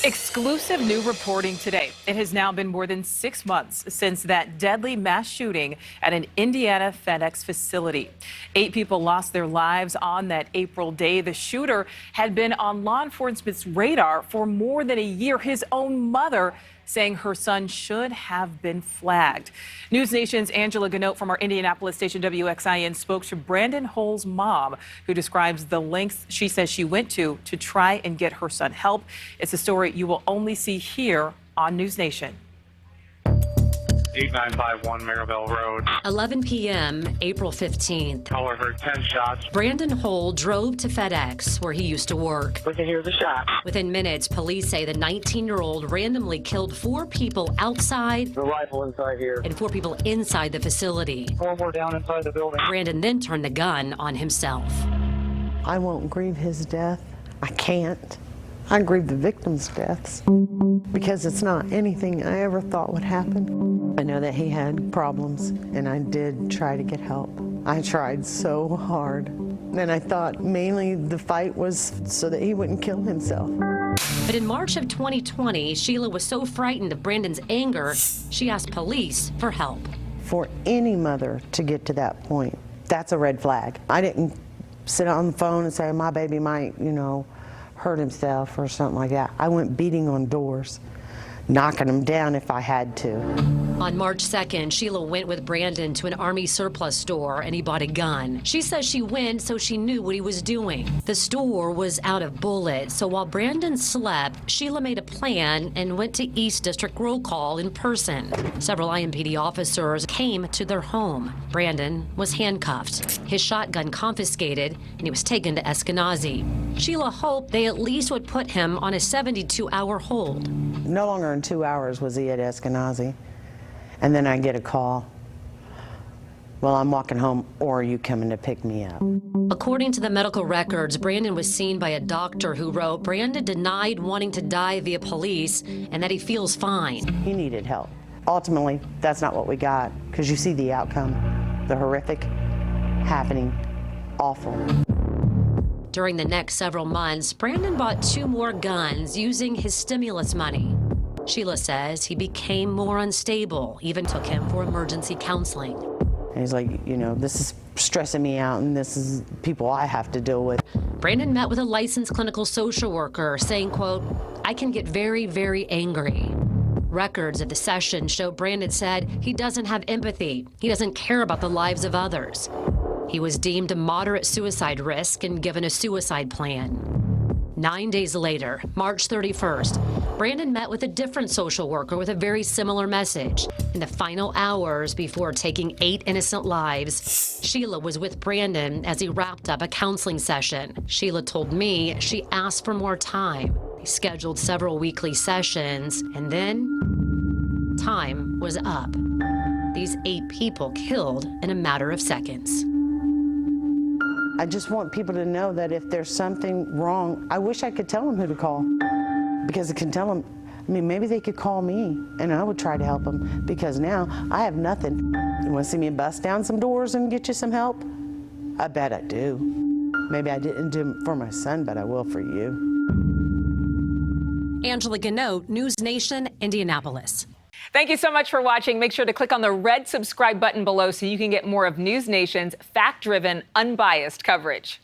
Exclusive new reporting today. It has now been more than 6 months since that deadly mass shooting at an Indiana FedEx facility. 8 people lost their lives on that April day. The shooter had been on law enforcement's radar for more than a year. His own mother saying her son should have been flagged. NewsNation's Angela Ganote from our Indianapolis station WXIN spoke to Brandon Hole's mom, who describes the lengths she says she went to try and get her son help. It's a story you will only see here on NewsNation. 8951 Maribel Road. 11 p.m., April 15th. Caller heard 10 shots. Brandon Hole drove to FedEx, where he used to work. We can hear the shot. Within minutes, police say the 19-year-old randomly killed 4 people outside. The rifle inside here. And 4 people inside the facility. 4 more down inside the building. Brandon then turned the gun on himself. I won't grieve his death. I can't. I grieve the victims' deaths because it's not anything I ever thought would happen. I know that he had problems, and I did try to get help. I tried so hard, and I thought mainly the fight was so that he wouldn't kill himself. But in March of 2020, Sheila was so frightened of Brandon's anger, she asked police for help. For any mother to get to that point, that's a red flag. I didn't sit on the phone and say, my baby might, hurt himself or something like that. I went beating on doors, knocking them down if I had to. On March 2nd, Sheila went with Brandon to an Army surplus store and he bought a gun. She says she went so she knew what he was doing. The store was out of bullets, so while Brandon slept, Sheila made a plan and went to East District roll call in person. Several IMPD officers came to their home. Brandon was handcuffed, his shotgun confiscated, and he was taken to Eskenazi. Sheila hoped they at least would put him on a 72-hour hold. No longer in 2 hours was he at Eskenazi. And then I get a call. Well, I'm walking home, or are you coming to pick me up? According to the medical records, Brandon was seen by a doctor who wrote Brandon denied wanting to die via police and that he feels fine. He needed help. Ultimately, that's not what we got, because you see the outcome, the horrific, happening, awful. During the next several months, Brandon bought 2 more guns using his stimulus money. Sheila says he became more unstable, even took him for emergency counseling. And he's like, this is stressing me out, and this is people I have to deal with. Brandon met with a licensed clinical social worker saying, quote, I can get very, very angry. Records of the session show Brandon said he doesn't have empathy. He doesn't care about the lives of others. He was deemed a moderate suicide risk and given a suicide plan. 9 days later, March 31st, Brandon met with a different social worker with a very similar message. In the final hours before taking 8 innocent lives, Sheila was with Brandon as he wrapped up a counseling session. Sheila told me she asked for more time. He scheduled several weekly sessions, and then time was up. These 8 people killed in a matter of seconds. I just want people to know that if there's something wrong, I wish I could tell them who to call, because I can tell them, maybe they could call me and I would try to help them, because now I have nothing. You want to see me bust down some doors and get you some help? I bet I do. Maybe I didn't do it for my son, but I will for you. Angela Ganote, NewsNation, Indianapolis. Thank you so much for watching. Make sure to click on the red subscribe button below so you can get more of NewsNation's fact-driven, unbiased coverage.